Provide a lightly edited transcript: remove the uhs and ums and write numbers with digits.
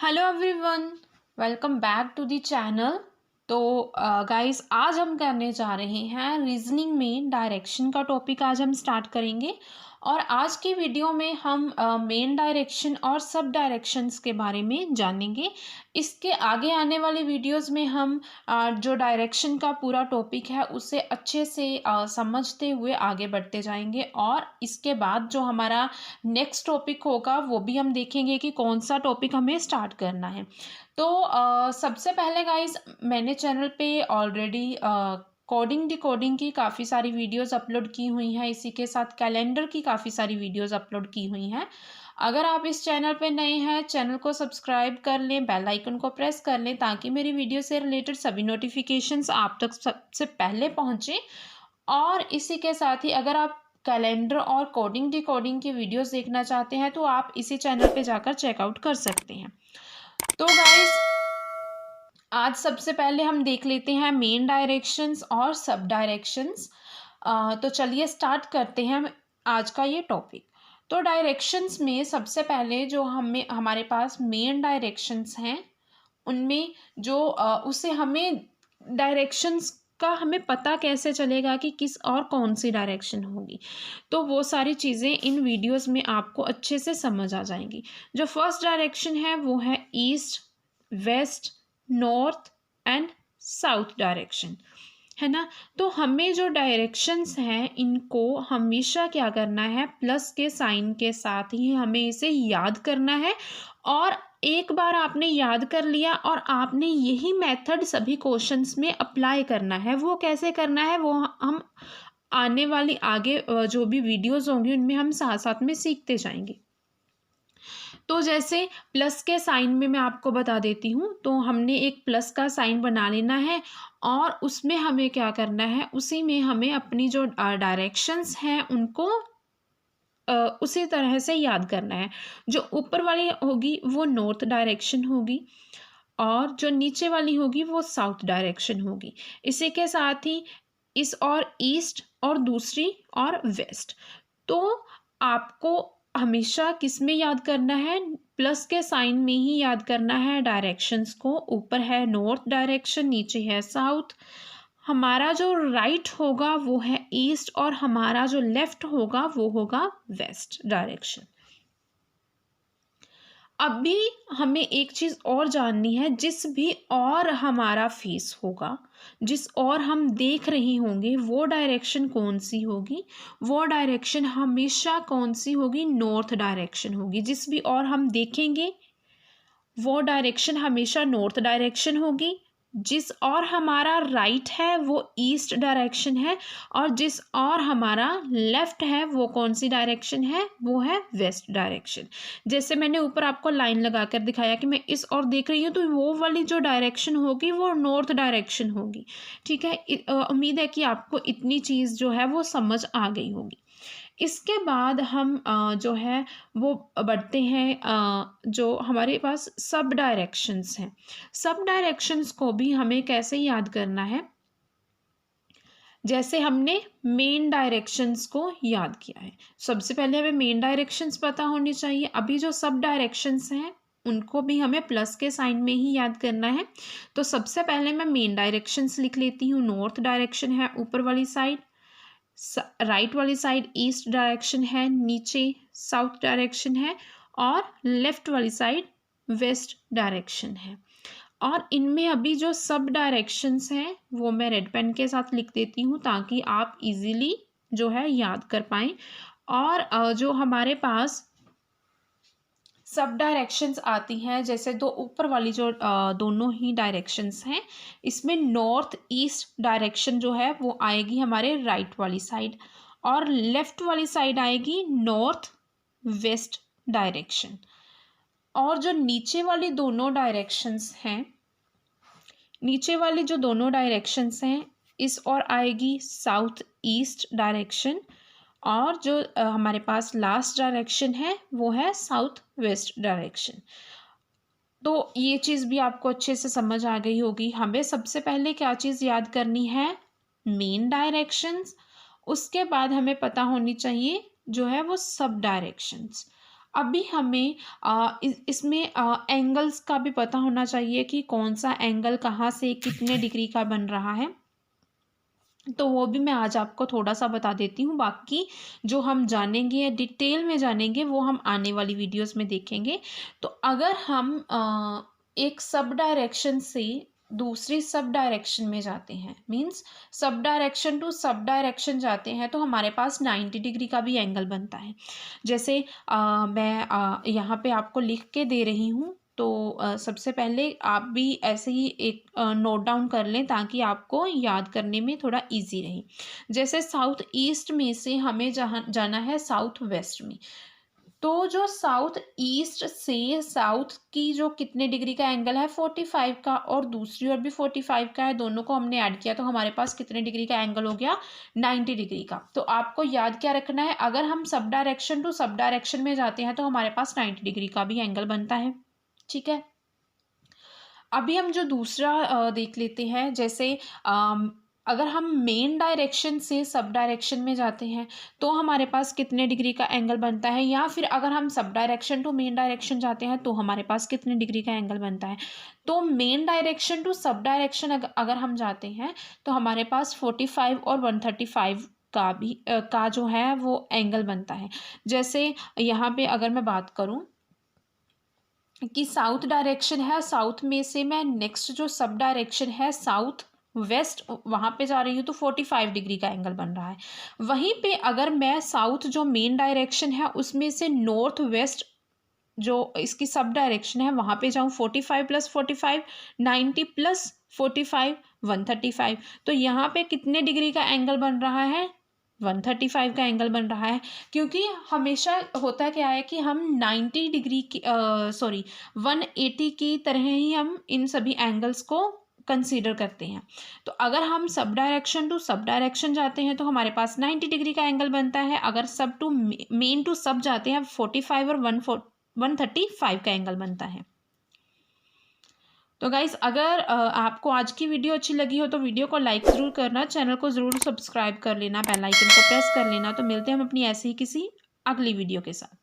Hello everyone, welcome back to the channel. तो guys आज हम करने जा रहे हैं रीजनिंग में डायरेक्शन का टॉपिक। आज हम स्टार्ट करेंगे और आज की वीडियो में हम मेन डायरेक्शन और सब डायरेक्शंस के बारे में जानेंगे। इसके आगे आने वाली वीडियोस में हम जो डायरेक्शन का पूरा टॉपिक है उसे अच्छे से समझते हुए आगे बढ़ते जाएंगे और इसके बाद जो हमारा नेक्स्ट टॉपिक होगा वो भी हम देखेंगे कि कौन सा टॉपिक हमें स्टार्ट करना है। तो सबसे पहले गाइस मैंने चैनल पे ऑलरेडी कोडिंग डिकोडिंग की काफ़ी सारी वीडियोस अपलोड की हुई हैं, इसी के साथ कैलेंडर की काफ़ी सारी वीडियोस अपलोड की हुई हैं। अगर आप इस चैनल पे नए हैं, चैनल को सब्सक्राइब कर लें, बेल आइकन को प्रेस कर लें ताकि मेरी वीडियो से रिलेटेड सभी नोटिफिकेशंस आप तक सबसे पहले पहुँचें। और इसी के साथ ही अगर आप कैलेंडर और कोडिंग डिकोडिंग की वीडियोस देखना चाहते हैं तो आप इसी चैनल पे जाकर चेकआउट कर सकते हैं। तो गाइस आज सबसे पहले हम देख लेते हैं मेन डायरेक्शंस और सब डायरेक्शंस। तो चलिए स्टार्ट करते हैं आज का ये टॉपिक। तो डायरेक्शंस में सबसे पहले जो हमारे पास मेन डायरेक्शंस हैं उनमें जो उसे हमें डायरेक्शंस का हमें पता कैसे चलेगा कि किस और कौन सी डायरेक्शन होगी, तो वो सारी चीज़ें इन वीडियोस में आपको अच्छे से समझ आ जाएंगी। जो फर्स्ट डायरेक्शन है वो है east, west, north and south direction, है ना। तो हमें जो डायरेक्शंस हैं इनको हमेशा क्या करना है, प्लस के साइन के साथ ही हमें इसे याद करना है। और एक बार आपने याद कर लिया और आपने यही मेथड सभी क्वेश्चंस में अप्लाई करना है। वो कैसे करना है वो हम आने वाली आगे जो भी वीडियोस होंगी उनमें हम साथ साथ में सीखते जाएंगे। तो जैसे प्लस के साइन में मैं आपको बता देती हूँ, तो हमने एक प्लस का साइन बना लेना है और उसमें हमें क्या करना है, उसी में हमें अपनी जो डायरेक्शंस हैं उनको उसी तरह से याद करना है। जो ऊपर वाली होगी वो नॉर्थ डायरेक्शन होगी और जो नीचे वाली होगी वो साउथ डायरेक्शन होगी। इसी के साथ ही इस और ईस्ट और दूसरी और वेस्ट। तो आपको हमेशा किस में याद करना है, प्लस के साइन में ही याद करना है डायरेक्शंस को। ऊपर है नॉर्थ डायरेक्शन, नीचे है साउथ। हमारा जो राइट होगा वो है ईस्ट और हमारा जो लेफ्ट होगा वो होगा वेस्ट डायरेक्शन। अभी हमें एक चीज़ और जाननी है, जिस भी और हमारा फेस होगा, जिस और हम देख रहे होंगे वो डायरेक्शन कौन सी होगी, वो डायरेक्शन हमेशा कौन सी होगी, नॉर्थ डायरेक्शन होगी। जिस भी और हम देखेंगे वो डायरेक्शन हमेशा नॉर्थ डायरेक्शन होगी। जिस और हमारा राइट है वो ईस्ट डायरेक्शन है और जिस और हमारा लेफ्ट है वो कौन सी डायरेक्शन है, वो है वेस्ट डायरेक्शन। जैसे मैंने ऊपर आपको लाइन लगा कर दिखाया कि मैं इस और देख रही हूँ, तो वो वाली जो डायरेक्शन होगी वो नॉर्थ डायरेक्शन होगी। ठीक है, उम्मीद है कि आपको इतनी चीज़ जो है वो समझ आ गई होगी। इसके बाद हम जो है वो बढ़ते हैं जो हमारे पास सब डायरेक्शंस हैं। सब डायरेक्शंस को भी हमें कैसे याद करना है, जैसे हमने मेन डायरेक्शंस को याद किया है। सबसे पहले हमें मेन डायरेक्शंस पता होनी चाहिए। अभी जो सब डायरेक्शंस हैं उनको भी हमें प्लस के साइन में ही याद करना है। तो सबसे पहले मैं मेन डायरेक्शंस लिख लेती हूँ। नॉर्थ डायरेक्शन है ऊपर वाली साइड, राइट वाली साइड ईस्ट डायरेक्शन है, नीचे साउथ डायरेक्शन है और लेफ्ट वाली साइड वेस्ट डायरेक्शन है। और इनमें अभी जो सब डायरेक्शंस हैं वो मैं रेड पेन के साथ लिख देती हूँ ताकि आप इजीली जो है याद कर पाएँ। और जो हमारे पास सब डायरेक्शंस आती हैं, जैसे दो ऊपर वाली जो दोनों ही डायरेक्शंस हैं, इसमें नॉर्थ ईस्ट डायरेक्शन जो है वो आएगी हमारे राइट वाली साइड और लेफ्ट वाली साइड आएगी नॉर्थ वेस्ट डायरेक्शन। और जो नीचे वाली दोनों डायरेक्शंस हैं, नीचे वाली जो दोनों डायरेक्शंस हैं इस और आएगी साउथ ईस्ट डायरेक्शन और जो हमारे पास लास्ट डायरेक्शन है वो है साउथ वेस्ट डायरेक्शन। तो ये चीज़ भी आपको अच्छे से समझ आ गई होगी। हमें सबसे पहले क्या चीज़ याद करनी है, मेन डायरेक्शंस। उसके बाद हमें पता होनी चाहिए जो है वो सब डायरेक्शंस। अभी हमें इसमें एंगल्स का भी पता होना चाहिए कि कौन सा एंगल कहाँ से कितने डिग्री का बन रहा है, तो वो भी मैं आज आपको थोड़ा सा बता देती हूँ। बाकी जो हम जानेंगे या डिटेल में जानेंगे वो हम आने वाली वीडियोस में देखेंगे। तो अगर हम एक सब डायरेक्शन से दूसरी सब डायरेक्शन में जाते हैं, means sub direction to sub direction जाते हैं, तो हमारे पास 90 डिग्री का भी एंगल बनता है। जैसे मैं यहाँ पे आपको लिख के दे रही हूँ, तो सबसे पहले आप भी ऐसे ही एक नोट डाउन कर लें ताकि आपको याद करने में थोड़ा इजी रहे। जैसे साउथ ईस्ट में से हमें जहाँ जाना है साउथ वेस्ट में, तो जो साउथ ईस्ट से साउथ की जो कितने डिग्री का एंगल है 45 का, और दूसरी ओर भी 45 का है, दोनों को हमने ऐड किया तो हमारे पास कितने डिग्री का एंगल हो गया 90 डिग्री का। तो आपको याद क्या रखना है, अगर हम sub direction to sub direction में जाते हैं तो हमारे पास 90 डिग्री का भी एंगल बनता है। ठीक है, अभी हम जो दूसरा देख लेते हैं। जैसे अगर हम मेन डायरेक्शन से सब डायरेक्शन में जाते हैं तो हमारे पास कितने डिग्री का एंगल बनता है, या फिर अगर हम sub direction to main direction जाते हैं तो हमारे पास कितने डिग्री का एंगल बनता है। तो main direction to sub direction अगर हम जाते हैं तो हमारे पास 45 और 135 का भी का जो है वो एंगल बनता है। जैसे यहाँ पे अगर मैं बात करूँ कि साउथ डायरेक्शन है, साउथ में से मैं नेक्स्ट जो सब डायरेक्शन है साउथ वेस्ट वहाँ पे जा रही हूँ तो 45 डिग्री का एंगल बन रहा है। वहीं पे अगर मैं साउथ जो मेन डायरेक्शन है उसमें से नॉर्थ वेस्ट जो इसकी सब डायरेक्शन है वहाँ पे जाऊँ, 45 प्लस 45 90 प्लस 45 135, तो यहाँ पे कितने डिग्री का एंगल बन रहा है 135 का एंगल बन रहा है। क्योंकि हमेशा होता क्या है कि हम 90 डिग्री की 180 की तरह ही हम इन सभी एंगल्स को कंसीडर करते हैं। तो अगर हम sub direction to sub direction जाते हैं तो हमारे पास 90 डिग्री का एंगल बनता है। अगर सब टू मेन टू सब जाते हैं 45 और 135 का एंगल बनता है। तो गाइस, अगर आपको आज की वीडियो अच्छी लगी हो तो वीडियो को लाइक ज़रूर करना, चैनल को ज़रूर सब्सक्राइब कर लेना, बेल आइकन को प्रेस कर लेना। तो मिलते हैं हम अपनी ऐसे ही किसी अगली वीडियो के साथ।